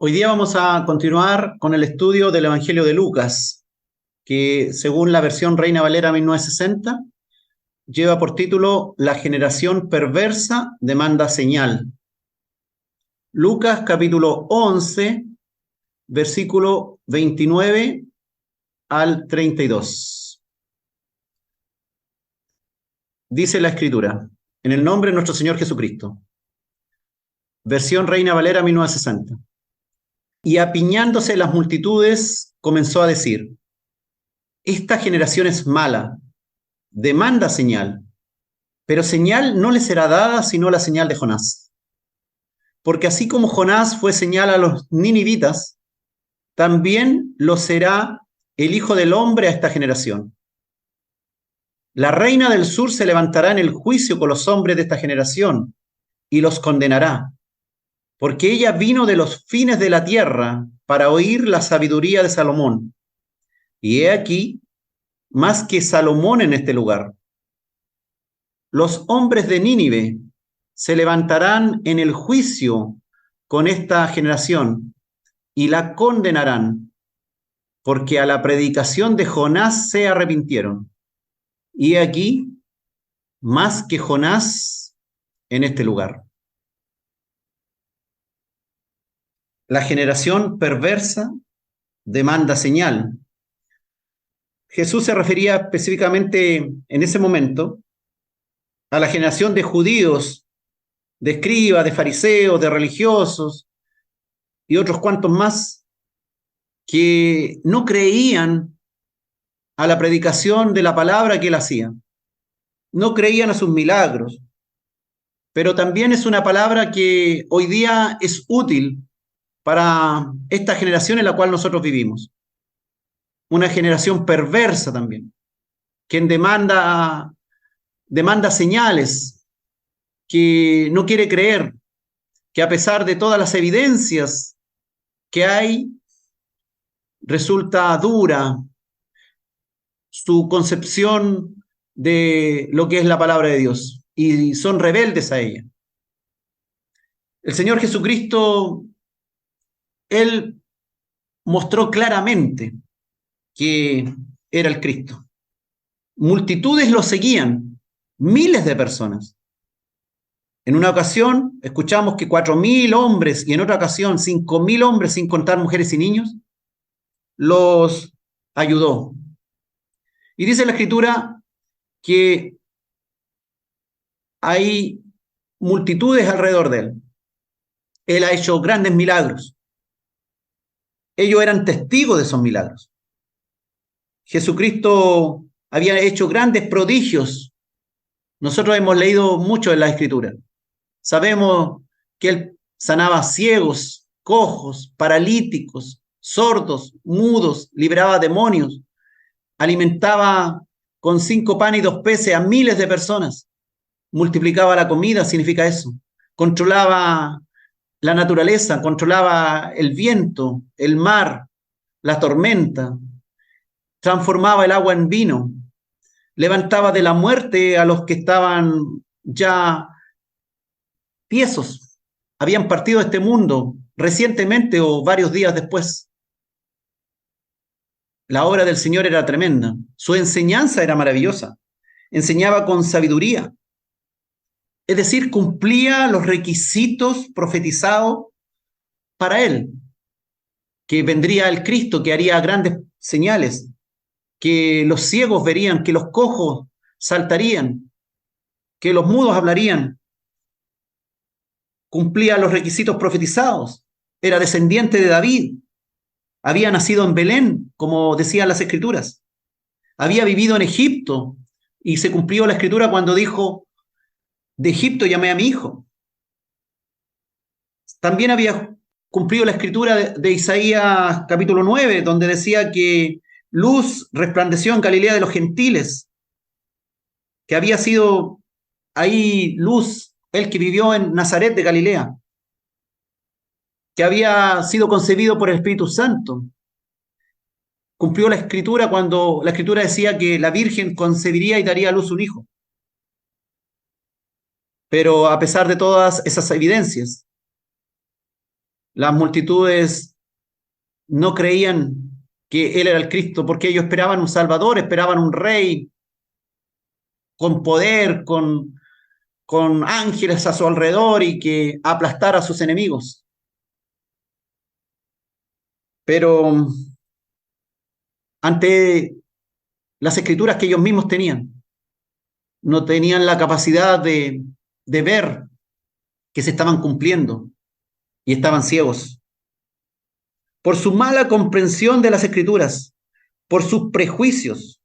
Hoy día vamos a continuar con el estudio del Evangelio de Lucas, que según la versión Reina Valera 1960, lleva por título La generación perversa demanda señal. Lucas capítulo 11, versículo 29 al 32. Dice la Escritura, en el nombre de nuestro Señor Jesucristo, versión Reina Valera 1960. Y apiñándose las multitudes, comenzó a decir: esta generación es mala, demanda señal, pero señal no le será dada sino la señal de Jonás. Porque así como Jonás fue señal a los ninivitas, también lo será el Hijo del Hombre a esta generación. La reina del sur se levantará en el juicio con los hombres de esta generación y los condenará, porque ella vino de los fines de la tierra para oír la sabiduría de Salomón. Y he aquí, más que Salomón en este lugar. Los hombres de Nínive se levantarán en el juicio con esta generación y la condenarán, porque a la predicación de Jonás se arrepintieron. Y aquí, más que Jonás en este lugar. La generación perversa demanda señal. Jesús se refería específicamente en ese momento a la generación de judíos, de escribas, de fariseos, de religiosos y otros cuantos más que no creían a la predicación de la palabra que él hacía. No creían a sus milagros. Pero también es una palabra que hoy día es útil para esta generación en la cual nosotros vivimos. Una generación perversa también, que demanda señales, que no quiere creer, que a pesar de todas las evidencias que hay, resulta dura su concepción de lo que es la palabra de Dios y son rebeldes a ella. El Señor Jesucristo, Él mostró claramente que era el Cristo. Multitudes lo seguían, miles de personas. En una ocasión escuchamos que 4.000 hombres y en otra ocasión 5.000 hombres, sin contar mujeres y niños, los ayudó. Y dice la Escritura que hay multitudes alrededor de él. Él ha hecho grandes milagros. Ellos eran testigos de esos milagros. Jesucristo había hecho grandes prodigios. Nosotros hemos leído mucho en la Escritura. Sabemos que él sanaba ciegos, cojos, paralíticos, sordos, mudos, liberaba demonios, alimentaba con 5 panes y 2 peces a miles de personas, multiplicaba la comida, significa eso, controlaba la naturaleza, controlaba el viento, el mar, la tormenta, transformaba el agua en vino, levantaba de la muerte a los que estaban ya tiesos, habían partido de este mundo recientemente o varios días después. La obra del Señor era tremenda, su enseñanza era maravillosa, enseñaba con sabiduría, es decir, cumplía los requisitos profetizados para él, que vendría el Cristo, que haría grandes señales, que los ciegos verían, que los cojos saltarían, que los mudos hablarían. Cumplía los requisitos profetizados, era descendiente de David, había nacido en Belén, como decían las Escrituras, había vivido en Egipto y se cumplió la Escritura cuando dijo: de Egipto llamé a mi hijo. También había cumplido la Escritura de Isaías capítulo 9, donde decía que luz resplandeció en Galilea de los gentiles, que había sido ahí luz, el que vivió en Nazaret de Galilea, que había sido concebido por el Espíritu Santo. Cumplió la Escritura cuando la Escritura decía que la Virgen concebiría y daría a luz un hijo. Pero a pesar de todas esas evidencias, Las multitudes no creían que Él era el Cristo porque ellos esperaban un Salvador, esperaban un rey con poder, con ángeles a su alrededor y que aplastara a sus enemigos. Pero ante las escrituras que ellos mismos tenían, no tenían la capacidad de ver que se estaban cumpliendo y estaban ciegos. Por su mala comprensión de las escrituras, por sus prejuicios,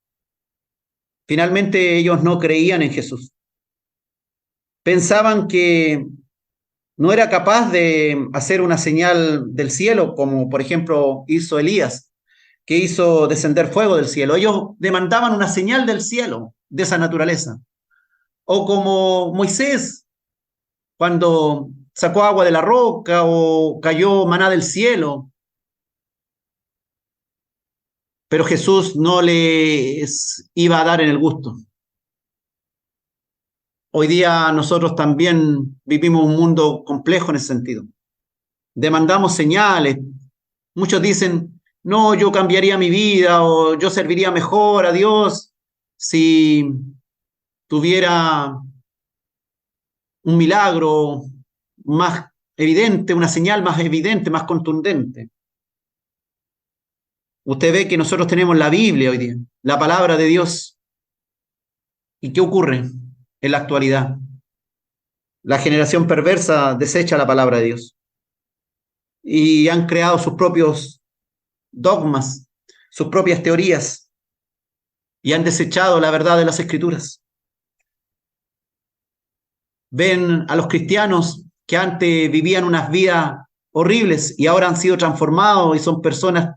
finalmente ellos no creían en Jesús. Pensaban que no era capaz de hacer una señal del cielo, como por ejemplo hizo Elías, que hizo descender fuego del cielo. Ellos demandaban una señal del cielo, de esa naturaleza. O como Moisés, cuando sacó agua de la roca o cayó maná del cielo. Pero Jesús no les iba a dar en el gusto. Hoy día nosotros también vivimos un mundo complejo en ese sentido. Demandamos señales. Muchos dicen, no, yo cambiaría mi vida o yo serviría mejor a Dios si tuviera un milagro más evidente, una señal más evidente, más contundente. Usted ve que nosotros tenemos la Biblia hoy día, la palabra de Dios. ¿Y qué ocurre en la actualidad? La generación perversa desecha la palabra de Dios y han creado sus propios dogmas, sus propias teorías y han desechado la verdad de las escrituras. Ven a los cristianos que antes vivían unas vidas horribles y ahora han sido transformados y son personas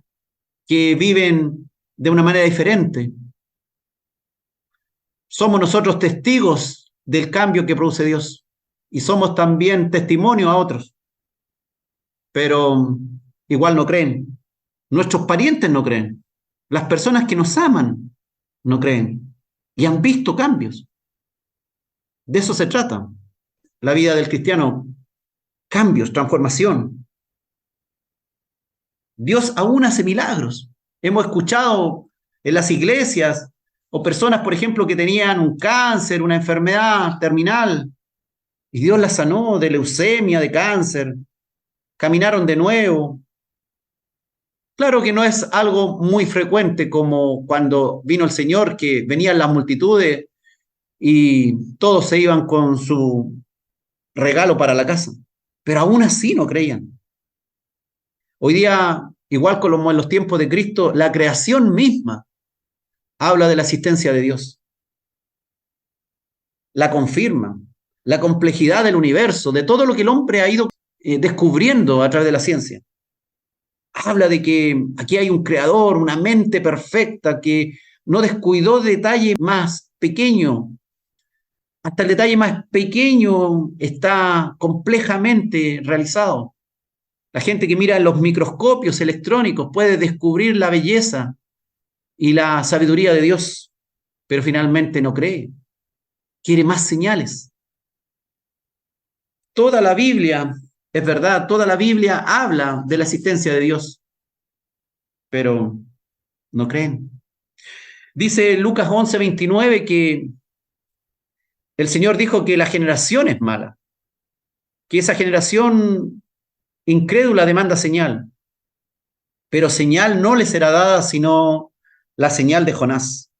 que viven de una manera diferente. Somos nosotros testigos del cambio que produce Dios y somos también testimonio a otros, pero igual no creen. Nuestros parientes no creen. Las personas que nos aman no creen y han visto cambios. De eso se trata la vida del cristiano, cambios, transformación. Dios aún hace milagros. Hemos escuchado en las iglesias o personas, por ejemplo, que tenían un cáncer, una enfermedad terminal, y Dios las sanó de leucemia, de cáncer, caminaron de nuevo. Claro que no es algo muy frecuente como cuando vino el Señor, que venían las multitudes y todos se iban con su regalo para la casa, pero aún así no creían. Hoy día, igual como en los tiempos de Cristo, la creación misma habla de la existencia de Dios, la confirma, la complejidad del universo, de todo lo que el hombre ha ido descubriendo a través de la ciencia. Habla de que aquí hay un creador, una mente perfecta que no descuidó detalle más pequeño. Hasta el detalle más pequeño está complejamente realizado. La gente que mira en los microscopios electrónicos puede descubrir la belleza y la sabiduría de Dios, pero finalmente no cree. Quiere más señales. Toda la Biblia, es verdad, toda la Biblia habla de la existencia de Dios, pero no creen. Dice Lucas 11:29 que el Señor dijo que la generación es mala, que esa generación incrédula demanda señal, pero señal no le será dada sino la señal de Jonás.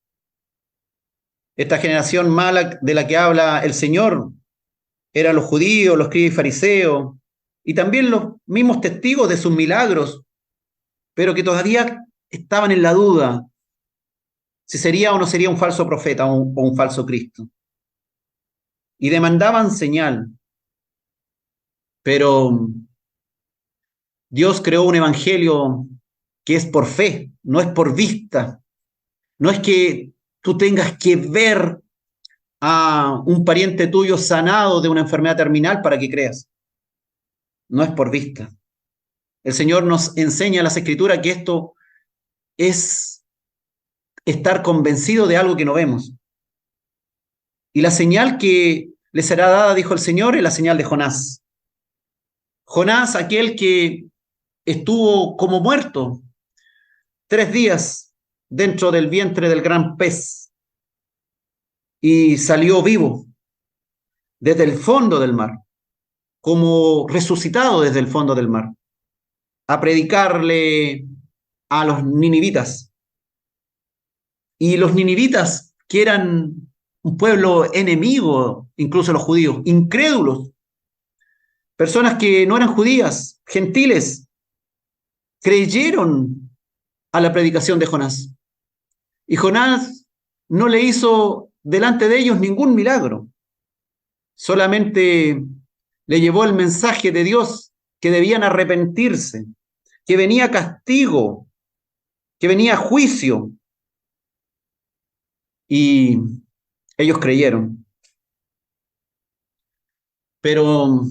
Esta generación mala de la que habla el Señor eran los judíos, los escribas y fariseos, y también los mismos testigos de sus milagros, pero que todavía estaban en la duda si sería o no sería un falso profeta o un falso Cristo. Y demandaban señal, pero Dios creó un evangelio que es por fe, no es por vista. No es que tú tengas que ver a un pariente tuyo sanado de una enfermedad terminal para que creas. No es por vista. El Señor nos enseña en las Escrituras que esto es estar convencido de algo que no vemos. Y la señal que le será dada, dijo el Señor, es la señal de Jonás. Jonás, aquel que estuvo como muerto 3 días dentro del vientre del gran pez y salió vivo desde el fondo del mar, como resucitado desde el fondo del mar, a predicarle a los ninivitas. Y los ninivitas, que eran un pueblo enemigo, incluso los judíos, incrédulos, personas que no eran judías, gentiles, creyeron a la predicación de Jonás. Y Jonás no le hizo delante de ellos ningún milagro, solamente le llevó el mensaje de Dios que debían arrepentirse, que venía castigo, que venía juicio. Y ellos creyeron. Pero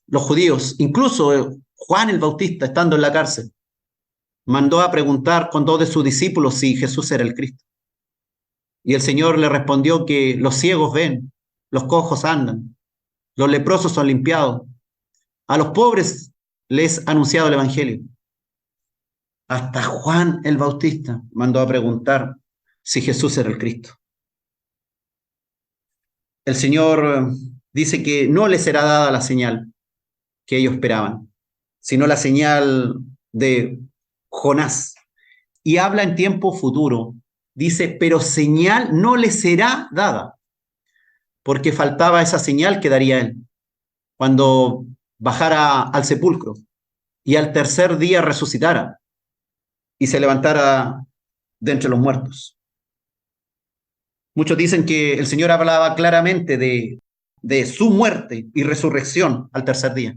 los judíos, incluso Juan el Bautista, estando en la cárcel, mandó a preguntar con 2 de sus discípulos si Jesús era el Cristo. Y el Señor le respondió que los ciegos ven, los cojos andan, los leprosos son limpiados, a los pobres les ha anunciado el Evangelio. Hasta Juan el Bautista mandó a preguntar si Jesús era el Cristo. El Señor dice que no les será dada la señal que ellos esperaban, sino la señal de Jonás. Y habla en tiempo futuro. Dice, pero señal no le será dada, porque faltaba esa señal que daría él cuando bajara al sepulcro y al tercer día resucitara y se levantara de entre los muertos. Muchos dicen que el Señor hablaba claramente de su muerte y resurrección al tercer día.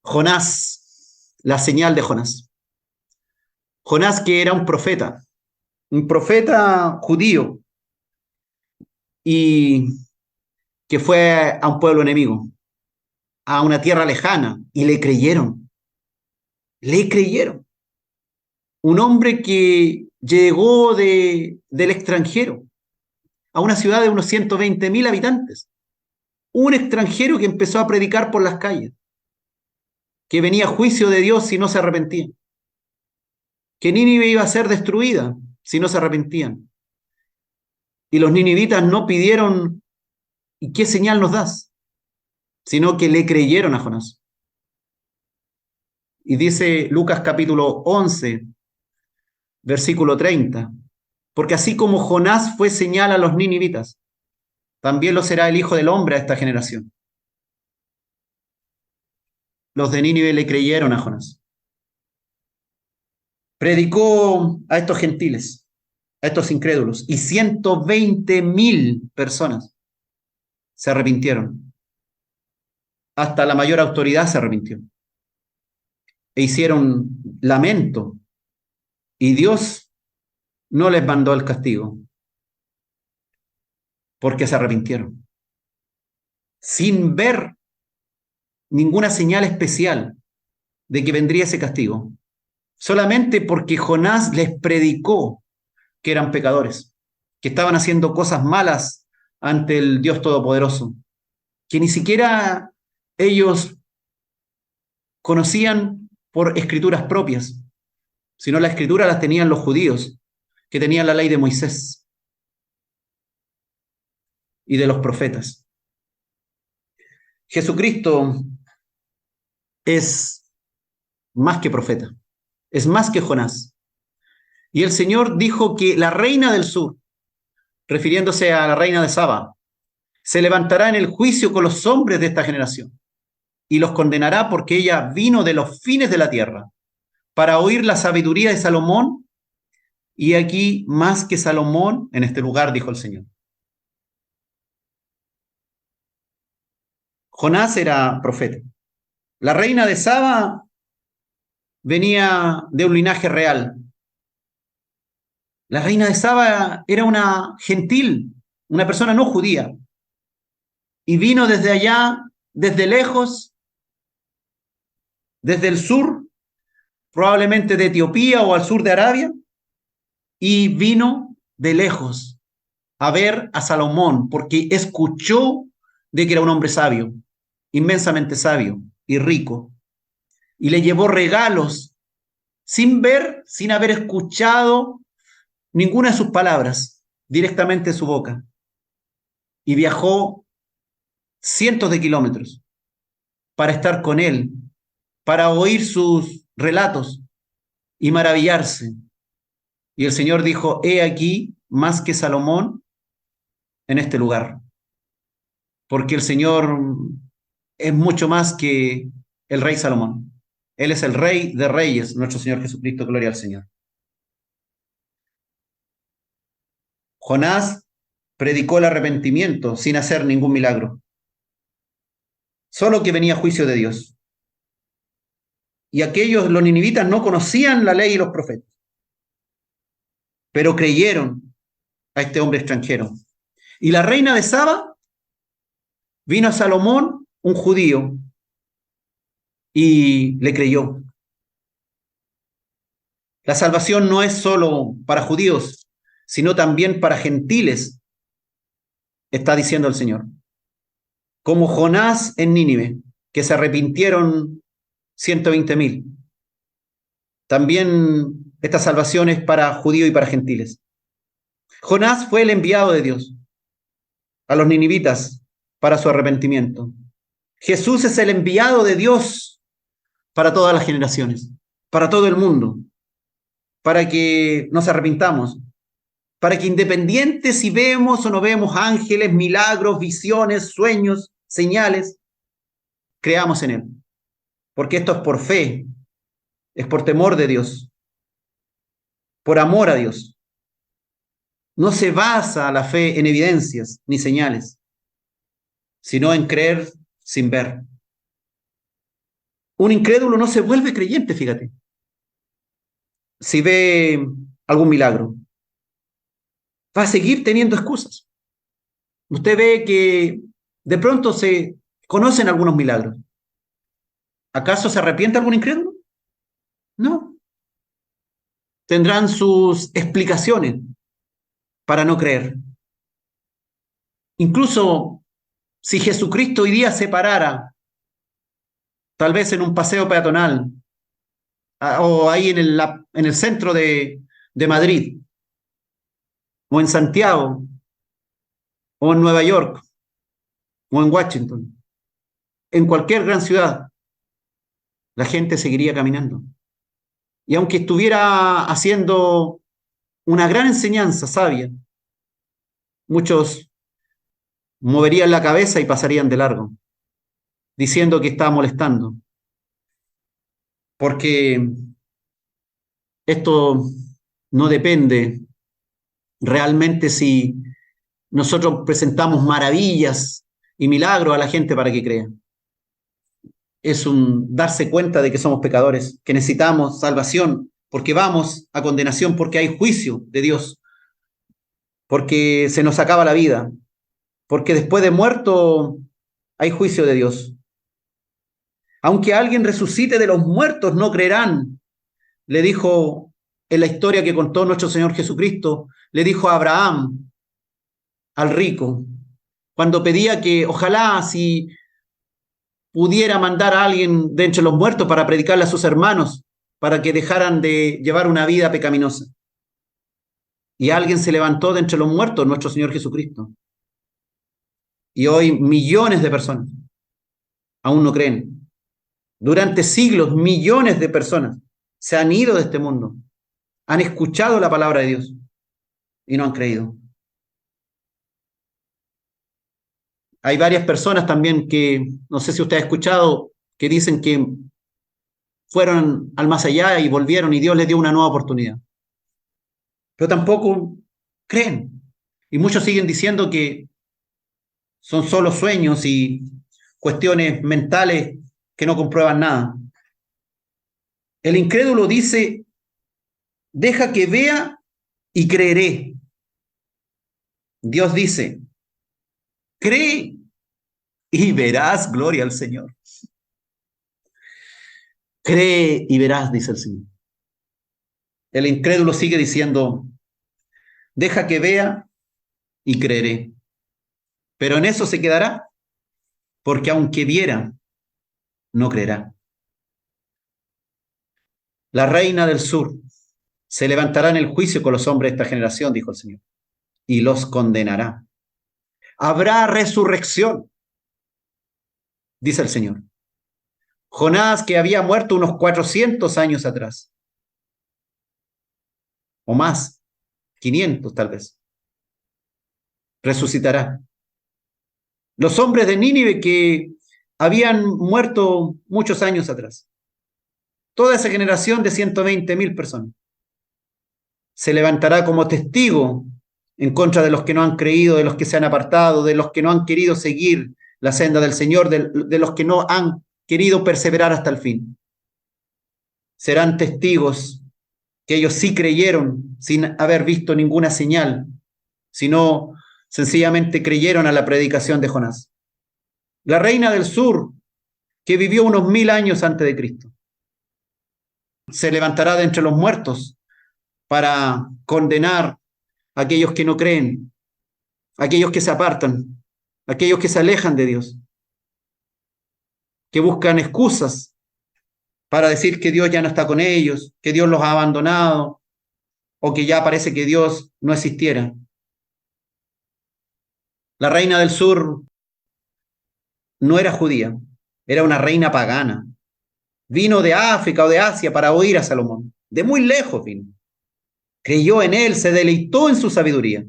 Jonás, la señal de Jonás. Jonás, que era un profeta judío, y que fue a un pueblo enemigo, a una tierra lejana, y le creyeron. Le creyeron. Un hombre que llegó del extranjero a una ciudad de unos 120.000 habitantes. Un extranjero que empezó a predicar por las calles, que venía juicio de Dios si no se arrepentían, que Nínive iba a ser destruida si no se arrepentían. Y los ninivitas no pidieron, ¿y qué señal nos das?, sino que le creyeron a Jonás. Y dice Lucas capítulo 11, versículo 30, porque así como Jonás fue señal a los ninivitas, también lo será el Hijo del Hombre a esta generación. Los de Nínive le creyeron a Jonás. Predicó a estos gentiles, a estos incrédulos, y 120.000 personas se arrepintieron. Hasta la mayor autoridad se arrepintió. E hicieron lamento, y Dios no les mandó el castigo, porque se arrepintieron, sin ver ninguna señal especial de que vendría ese castigo, solamente porque Jonás les predicó que eran pecadores, que estaban haciendo cosas malas ante el Dios Todopoderoso, que ni siquiera ellos conocían por escrituras propias, sino la escritura las tenían los judíos, que tenían la ley de Moisés y de los profetas. Jesucristo es más que profeta, es más que Jonás. Y el Señor dijo que la reina del sur, refiriéndose a la reina de Saba, se levantará en el juicio con los hombres de esta generación y los condenará porque ella vino de los fines de la tierra para oír la sabiduría de Salomón, y aquí más que Salomón en este lugar, dijo el Señor. Jonás era profeta. La reina de Saba venía de un linaje real. La reina de Saba era una gentil, una persona no judía, y vino desde allá, desde lejos, desde el sur, probablemente de Etiopía o al sur de Arabia, y vino de lejos a ver a Salomón, porque escuchó de que era un hombre sabio. inmensamente sabio y rico, y le llevó regalos sin ver, sin haber escuchado ninguna de sus palabras directamente de su boca, y viajó cientos de kilómetros para estar con él, para oír sus relatos y maravillarse. Y el Señor dijo, he aquí más que Salomón en este lugar, porque el Señor es mucho más que el rey Salomón. Él es el rey de reyes, nuestro Señor Jesucristo, gloria al Señor. Jonás predicó el arrepentimiento sin hacer ningún milagro, solo que venía juicio de Dios. Y aquellos, los ninivitas, no conocían la ley y los profetas, pero creyeron a este hombre extranjero. Y la reina de Saba vino a Salomón, un judío, y le creyó. La salvación no es solo para judíos, sino también para gentiles, está diciendo el Señor. Como Jonás en Nínive, que se arrepintieron 120.000. También esta salvación es para judíos y para gentiles. Jonás fue el enviado de Dios a los ninivitas para su arrepentimiento. Jesús es el enviado de Dios para todas las generaciones, para todo el mundo, para que nos arrepintamos, para que independiente si vemos o no vemos ángeles, milagros, visiones, sueños, señales, creamos en Él. Porque esto es por fe, es por temor de Dios, por amor a Dios. No se basa la fe en evidencias ni señales, sino en creer sin ver. Un incrédulo no se vuelve creyente, fíjate, si ve algún milagro. Va a seguir teniendo excusas. Usted ve que de pronto se conocen algunos milagros. ¿Acaso se arrepiente algún incrédulo? No. Tendrán sus explicaciones para no creer. Incluso si Jesucristo hoy día se parara, tal vez en un paseo peatonal, o ahí en el centro de Madrid, o en Santiago, o en Nueva York, o en Washington, en cualquier gran ciudad, la gente seguiría caminando. Y aunque estuviera haciendo una gran enseñanza sabia, muchos moverían la cabeza y pasarían de largo, diciendo que estaba molestando. Porque esto no depende realmente si nosotros presentamos maravillas y milagros a la gente para que crea. Es un darse cuenta de que somos pecadores, que necesitamos salvación, porque vamos a condenación, porque hay juicio de Dios, porque se nos acaba la vida, porque después de muerto hay juicio de Dios. Aunque alguien resucite de los muertos, no creerán, le dijo en la historia que contó nuestro Señor Jesucristo, le dijo a Abraham, al rico, cuando pedía que ojalá si pudiera mandar a alguien de entre los muertos para predicarle a sus hermanos, para que dejaran de llevar una vida pecaminosa. Y alguien se levantó de entre los muertos, nuestro Señor Jesucristo. Y hoy millones de personas aún no creen. Durante siglos, millones de personas se han ido de este mundo, han escuchado la palabra de Dios y no han creído. Hay varias personas también que, no sé si usted ha escuchado, que dicen que fueron al más allá y volvieron y Dios les dio una nueva oportunidad. Pero tampoco creen. Y muchos siguen diciendo que son solo sueños y cuestiones mentales que no comprueban nada. El incrédulo dice, deja que vea y creeré. Dios dice, cree y verás gloria al Señor. Cree y verás, dice el Señor. El incrédulo sigue diciendo, deja que vea y creeré. Pero en eso se quedará. porque aunque viera, no creerá. La reina del sur se levantará en el juicio con los hombres de esta generación, dijo el Señor, y los condenará. Habrá resurrección, dice el Señor. Jonás, que había muerto unos 400 años atrás, o más, 500 tal vez, resucitará. Los hombres de Nínive que habían muerto muchos años atrás, toda esa generación de 120.000 personas, se levantará como testigo en contra de los que no han creído, de los que se han apartado, de los que no han querido seguir la senda del Señor, de los que no han querido perseverar hasta el fin. Serán testigos que ellos sí creyeron sin haber visto ninguna señal, sino sencillamente creyeron a la predicación de Jonás. La reina del sur, que vivió unos 1000 años antes de Cristo, se levantará de entre los muertos para condenar a aquellos que no creen, a aquellos que se apartan, a aquellos que se alejan de Dios, que buscan excusas para decir que Dios ya no está con ellos, que Dios los ha abandonado, o que ya parece que Dios no existiera. La reina del sur no era judía, era una reina pagana. Vino de África o de Asia para oír a Salomón. De muy lejos vino. Creyó en él, se deleitó en su sabiduría.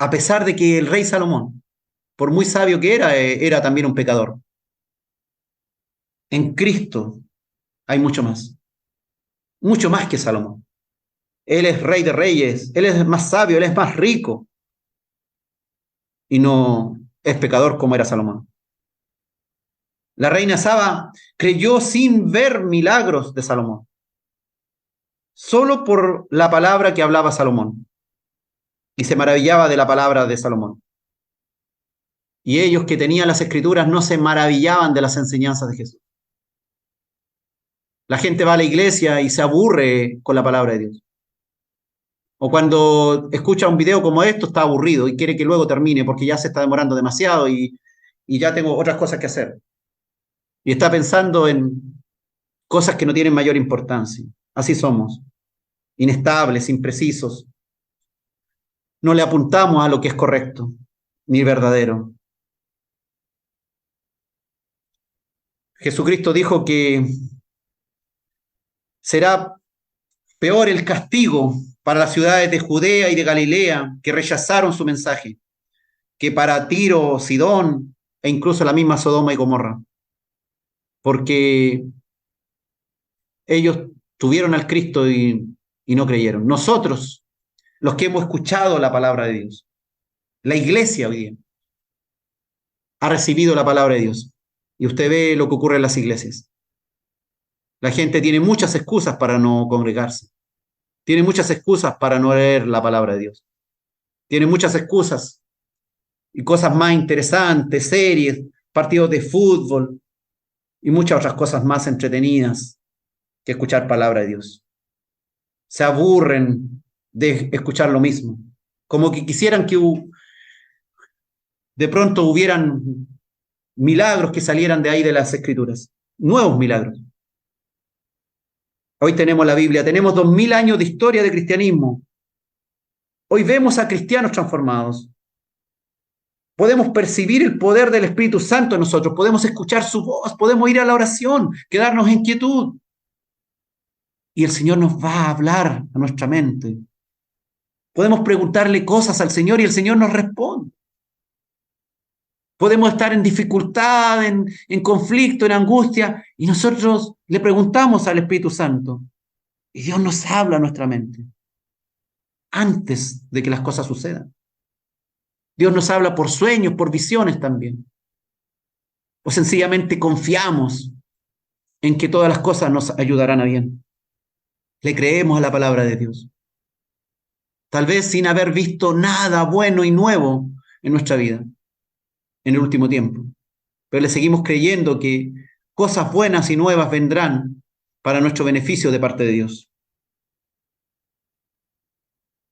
A pesar de que el rey Salomón, por muy sabio que era también un pecador. En Cristo hay mucho más que Salomón. Él es rey de reyes, él es más sabio, él es más rico. Y no es pecador como era Salomón. La reina Saba creyó sin ver milagros de Salomón, solo por la palabra que hablaba Salomón, y se maravillaba de la palabra de Salomón. Y ellos que tenían las escrituras no se maravillaban de las enseñanzas de Jesús. La gente va a la iglesia y se aburre con la palabra de Dios. O cuando escucha un video como esto está aburrido y quiere que luego termine porque ya se está demorando demasiado y ya tengo otras cosas que hacer. Y está pensando en cosas que no tienen mayor importancia. Así somos, inestables, imprecisos. No le apuntamos a lo que es correcto ni verdadero. Jesucristo dijo que será peor el castigo para las ciudades de Judea y de Galilea que rechazaron su mensaje, que para Tiro, Sidón e incluso la misma Sodoma y Gomorra. Porque ellos tuvieron al Cristo y no creyeron. Nosotros, los que hemos escuchado la palabra de Dios, la iglesia hoy día, ha recibido la palabra de Dios. Y usted ve lo que ocurre en las iglesias. La gente tiene muchas excusas para no congregarse. Tiene muchas excusas para no leer la palabra de Dios. Tiene muchas excusas y cosas más interesantes, series, partidos de fútbol y muchas otras cosas más entretenidas que escuchar palabra de Dios. Se aburren de escuchar lo mismo, como que quisieran que de pronto hubieran milagros que salieran de ahí de las escrituras, nuevos milagros. Hoy tenemos la Biblia, tenemos 2000 años de historia de cristianismo. Hoy vemos a cristianos transformados. Podemos percibir el poder del Espíritu Santo en nosotros, podemos escuchar su voz, podemos ir a la oración, quedarnos en quietud. Y el Señor nos va a hablar a nuestra mente. Podemos preguntarle cosas al Señor y el Señor nos responde. Podemos estar en dificultad, en conflicto, en angustia, y nosotros le preguntamos al Espíritu Santo. Y Dios nos habla a nuestra mente antes de que las cosas sucedan. Dios nos habla por sueños, por visiones también. O sencillamente confiamos en que todas las cosas nos ayudarán a bien. Le creemos a la palabra de Dios. Tal vez sin haber visto nada bueno y nuevo en nuestra vida en el último tiempo. Pero le seguimos creyendo que cosas buenas y nuevas vendrán para nuestro beneficio de parte de Dios.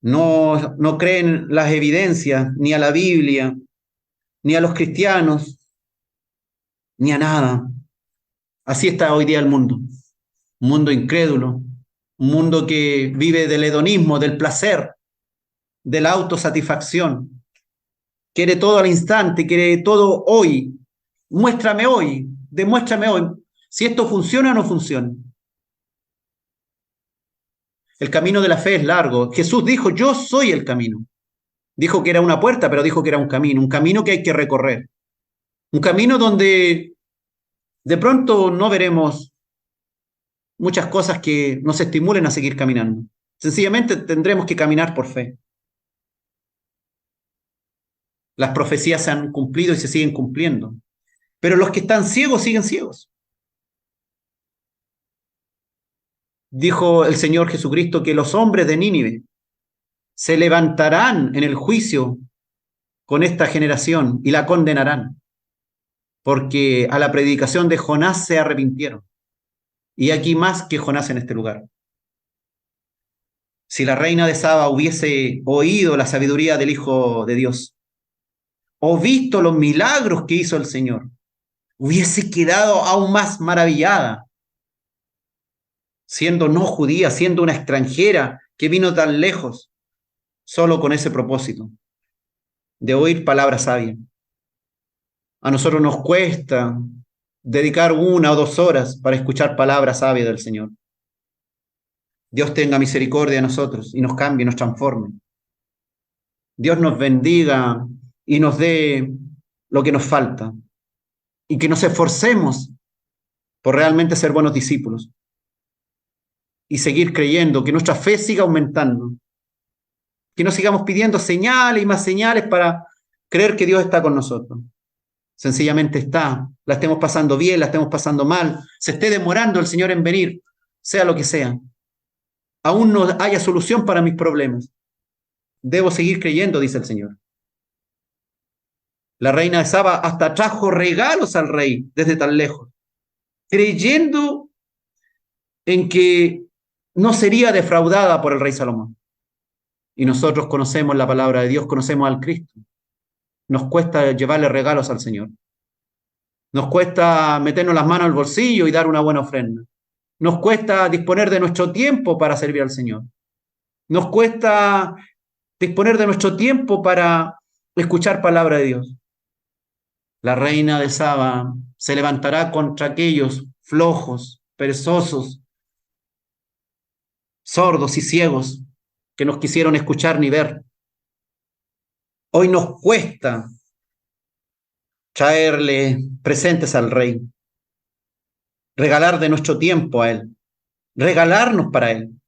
No creen las evidencias, ni a la Biblia, ni a los cristianos, ni a nada. Así está hoy día el mundo. Un mundo incrédulo, un mundo que vive del hedonismo, del placer, de la autosatisfacción. Quiere todo al instante, quiere todo hoy. Muéstrame hoy, demuéstrame hoy si esto funciona o no funciona. El camino de la fe es largo. Jesús dijo, yo soy el camino. Dijo que era una puerta, pero dijo que era un camino que hay que recorrer. Un camino donde de pronto no veremos muchas cosas que nos estimulen a seguir caminando. Sencillamente tendremos que caminar por fe. Las profecías se han cumplido y se siguen cumpliendo. Pero los que están ciegos siguen ciegos. Dijo el Señor Jesucristo que los hombres de Nínive se levantarán en el juicio con esta generación y la condenarán, porque a la predicación de Jonás se arrepintieron. Y aquí más que Jonás en este lugar. Si la reina de Saba hubiese oído la sabiduría del Hijo de Dios, o visto los milagros que hizo el Señor, hubiese quedado aún más maravillada, siendo no judía, siendo una extranjera que vino tan lejos, solo con ese propósito, de oír palabras sabias. A nosotros nos cuesta dedicar 1 o 2 horas para escuchar palabras sabias del Señor. Dios tenga misericordia de nosotros y nos cambie, nos transforme. Dios nos bendiga y nos dé lo que nos falta. Y que nos esforcemos por realmente ser buenos discípulos. Y seguir creyendo, que nuestra fe siga aumentando. Que no sigamos pidiendo señales y más señales para creer que Dios está con nosotros. Sencillamente está. La estemos pasando bien, la estemos pasando mal. Se esté demorando el Señor en venir, sea lo que sea. Aún no haya solución para mis problemas. Debo seguir creyendo, dice el Señor. La reina de Saba hasta trajo regalos al rey desde tan lejos, creyendo en que no sería defraudada por el rey Salomón. Y nosotros conocemos la palabra de Dios, conocemos al Cristo. Nos cuesta llevarle regalos al Señor. Nos cuesta meternos las manos al bolsillo y dar una buena ofrenda. Nos cuesta disponer de nuestro tiempo para servir al Señor. Nos cuesta disponer de nuestro tiempo para escuchar palabra de Dios. La reina de Saba se levantará contra aquellos flojos, perezosos, sordos y ciegos que nos quisieron escuchar ni ver. Hoy nos cuesta traerle presentes al rey, regalar de nuestro tiempo a él, regalarnos para él,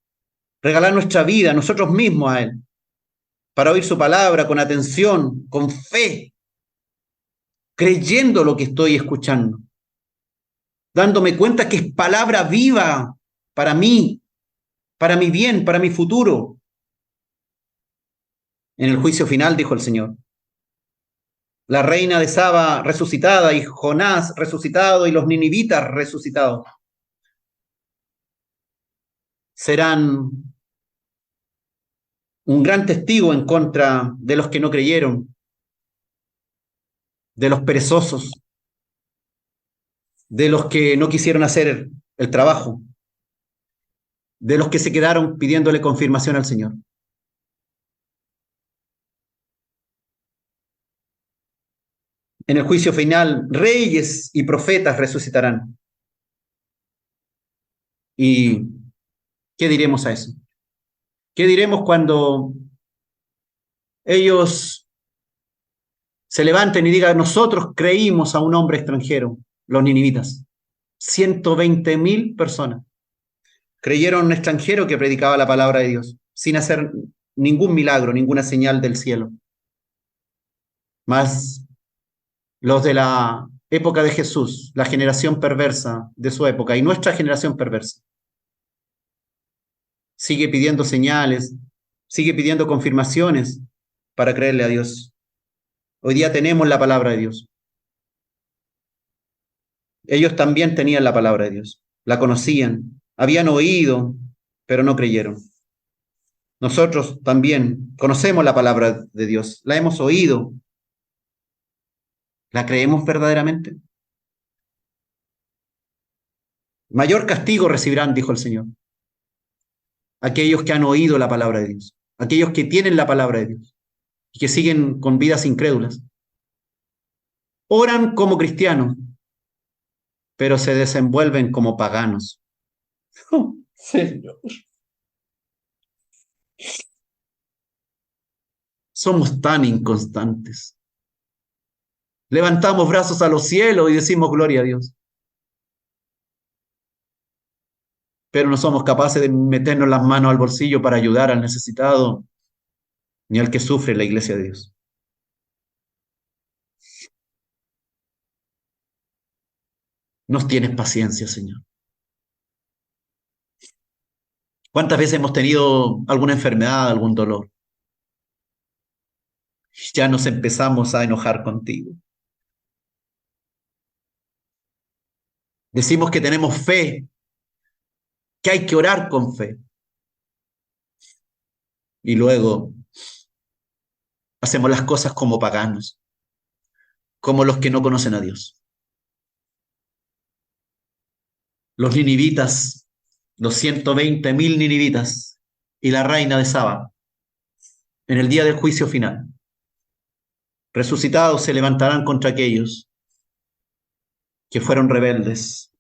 regalar nuestra vida, nosotros mismos a él, para oír su palabra con atención, con fe, creyendo lo que estoy escuchando, dándome cuenta que es palabra viva para mí, para mi bien, para mi futuro. En el juicio final, dijo el Señor, la reina de Saba resucitada y Jonás resucitado y los ninivitas resucitados serán un gran testigo en contra de los que no creyeron, de los perezosos, de los que no quisieron hacer el trabajo, de los que se quedaron pidiéndole confirmación al Señor. En el juicio final, reyes y profetas resucitarán. ¿Y qué diremos a eso? ¿Qué diremos cuando ellos se levanten y digan, nosotros creímos a un hombre extranjero, los ninivitas? 120.000 personas creyeron a un extranjero que predicaba la palabra de Dios, sin hacer ningún milagro, ninguna señal del cielo. Mas los de la época de Jesús, la generación perversa de su época y nuestra generación perversa, sigue pidiendo señales, sigue pidiendo confirmaciones para creerle a Dios. Hoy día tenemos la palabra de Dios. Ellos también tenían la palabra de Dios, la conocían, habían oído, pero no creyeron. Nosotros también conocemos la palabra de Dios, la hemos oído, ¿La creemos verdaderamente? Mayor castigo recibirán, dijo el Señor, aquellos que han oído la palabra de Dios, aquellos que tienen la palabra de Dios y que siguen con vidas incrédulas. Oran como cristianos, pero se desenvuelven como paganos. Oh, Señor. Somos tan inconstantes. Levantamos brazos a los cielos y decimos gloria a Dios, pero no somos capaces de meternos las manos al bolsillo para ayudar al necesitado ni al que sufre en la iglesia de Dios. Nos tienes paciencia, Señor. ¿Cuántas veces hemos tenido alguna enfermedad, algún dolor? Ya nos empezamos a enojar contigo. Decimos que tenemos fe, que hay que orar con fe. Y luego hacemos las cosas como paganos, como los que no conocen a Dios. Los ninivitas, los 120.000 ninivitas y la reina de Saba, en el día del juicio final, resucitados se levantarán contra aquellos que fueron rebeldes.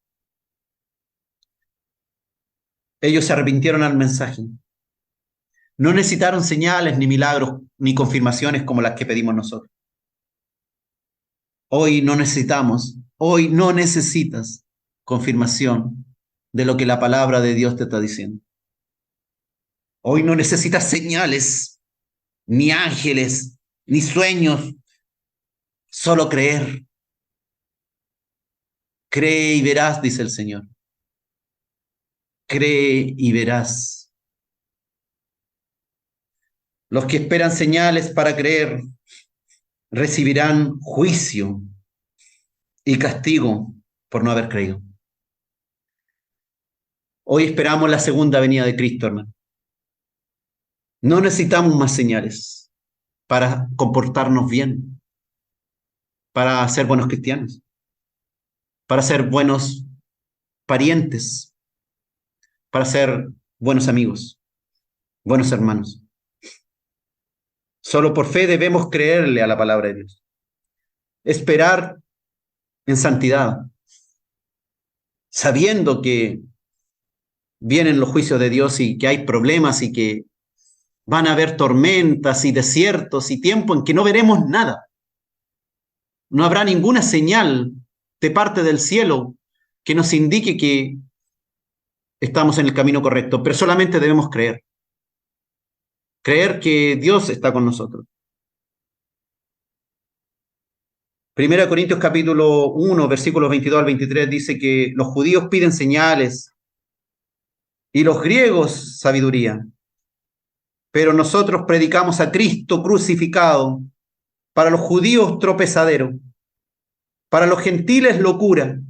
Ellos se arrepintieron al mensaje. No necesitaron señales, ni milagros, ni confirmaciones como las que pedimos nosotros. Hoy no necesitas confirmación de lo que la palabra de Dios te está diciendo. Hoy no necesitas señales, ni ángeles, ni sueños, solo creer. Cree y verás, dice el Señor. Cree y verás. Los que esperan señales para creer recibirán juicio y castigo por no haber creído. Hoy esperamos la segunda venida de Cristo, hermano. No necesitamos más señales para comportarnos bien, para ser buenos cristianos, para ser buenos parientes, para ser buenos amigos, buenos hermanos. Solo por fe debemos creerle a la palabra de Dios. Esperar en santidad, sabiendo que vienen los juicios de Dios y que hay problemas y que van a haber tormentas y desiertos y tiempo en que no veremos nada. No habrá ninguna señal de parte del cielo que nos indique que estamos en el camino correcto, pero solamente debemos creer. Creer que Dios está con nosotros. Primera Corintios capítulo 1, versículos 22 al 23 dice que los judíos piden señales y los griegos sabiduría, pero nosotros predicamos a Cristo crucificado, para los judíos tropezadero, para los gentiles locura,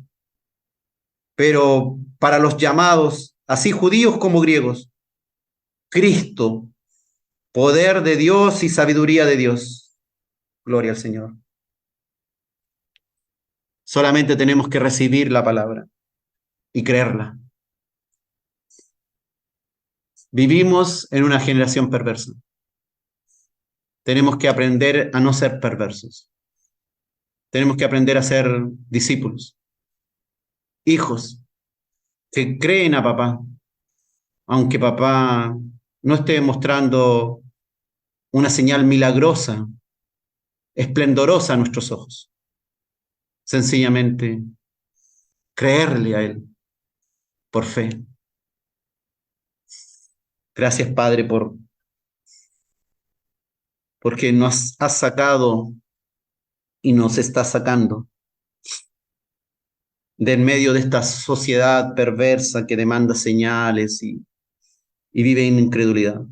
pero para los llamados, así judíos como griegos, Cristo, poder de Dios y sabiduría de Dios. Gloria al Señor. Solamente tenemos que recibir la palabra y creerla. Vivimos en una generación perversa. Tenemos que aprender a no ser perversos. Tenemos que aprender a ser discípulos, hijos que creen a papá, aunque papá no esté mostrando una señal milagrosa, esplendorosa a nuestros ojos. Sencillamente creerle a él por fe. Gracias, Padre, porque nos has sacado y nos está sacando de en medio de esta sociedad perversa que demanda señales y vive en incredulidad.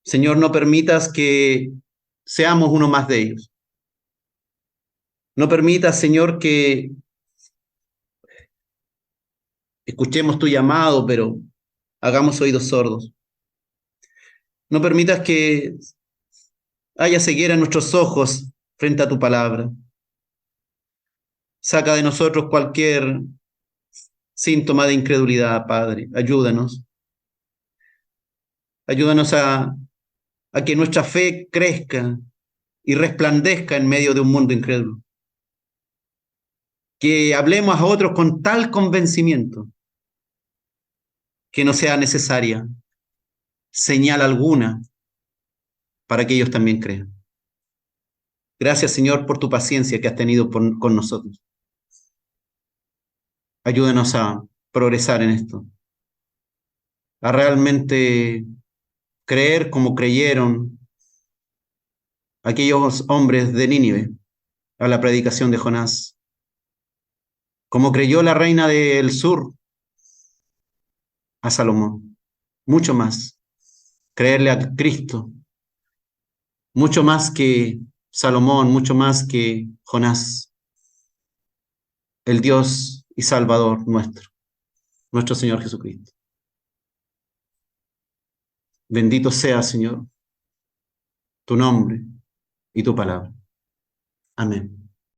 Señor, no permitas que seamos uno más de ellos. No permitas, Señor, que escuchemos tu llamado, pero hagamos oídos sordos. No permitas que haya ceguera en nuestros ojos frente a tu palabra. Saca de nosotros cualquier síntoma de incredulidad, Padre. Ayúdanos. Ayúdanos a que nuestra fe crezca y resplandezca en medio de un mundo incrédulo. Que hablemos a otros con tal convencimiento que no sea necesaria señal alguna para que ellos también crean. Gracias, Señor, por tu paciencia que has tenido con nosotros. Ayúdanos a progresar en esto, a realmente creer como creyeron aquellos hombres de Nínive a la predicación de Jonás, como creyó la reina del sur a Salomón, mucho más, creerle a Cristo, mucho más que Salomón, mucho más que Jonás, el Dios y Salvador nuestro Señor Jesucristo. Bendito sea, Señor, tu nombre y tu palabra. Amén.